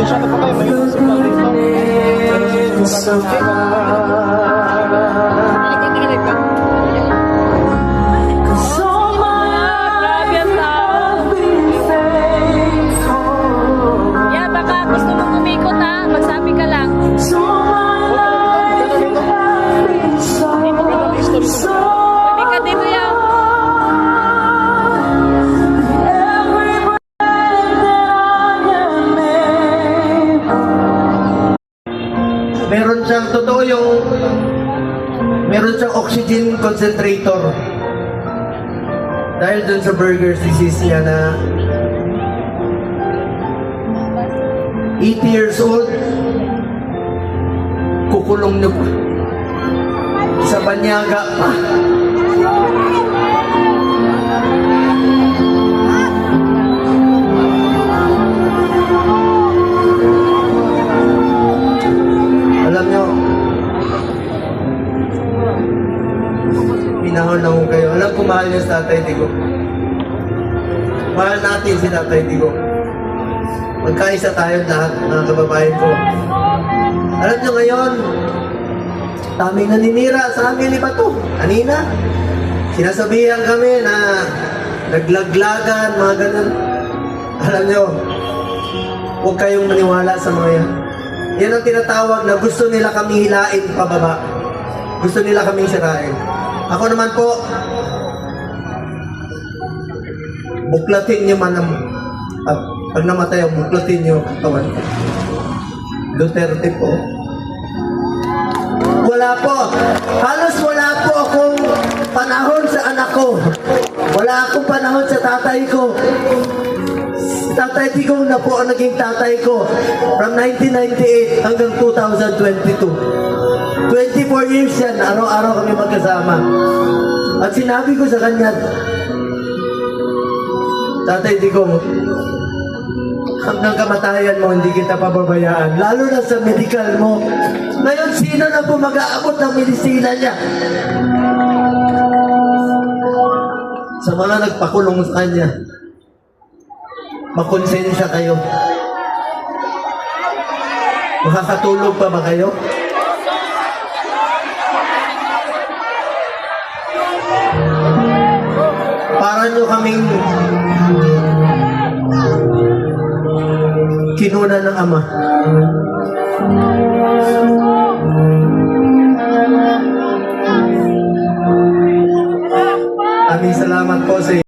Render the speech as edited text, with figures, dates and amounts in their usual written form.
pasensya na po kayo, may susunod dito. Pero susunod na Grabe ang tao. Yeah, baka gusto mong umikot ha. Magsabi ka lang. Pwede ka dito yan. Meron siyang totoo yung meron siyang oxygen concentrator dahil dun sa burger's disease niya na 80 years old, kukulong niyo pa sa banyaga pa. Alam nyo, pinahon na kong kayo. Alam ko mahal niyo si Tatay Digong. Mahal natin si Tatay Digong. Magkaisa tayo lahat, mga kababayan ko. Alam nyo ngayon, daming naninira sa amin ni Bato. Kanina, sinasabihan kami na naglaglagan, mga ganun. Alam nyo, huwag kayong maniwala sa mga yan. Yan ang tinatawag na gusto nila kami hilain pababa. Gusto nila kaming sirain. Ako naman po, buklatin nyo man ang pag namatay ako, buklatin nyo ang katawan ko. Duterte po. Wala po. Halos wala po akong panahon sa anak ko. Wala akong panahon sa tatay ko. Tatay Digong na po ang naging tatay ko from 1998 hanggang 2022. 24 years yan, araw-araw kami magkasama. At sinabi ko sa kanya, Tatay Digong, hanggang kamatayan mo, hindi kita pababayaan. Lalo na sa medical mo. Ngayon, sino na po mag-aabot ng medisina niya? Sa mga nagpakulong sa kanya, makonsensya kayo. Makakatulog pa ba kayo? Para nyo kaming kinuna ng Ama. Aming salamat po sa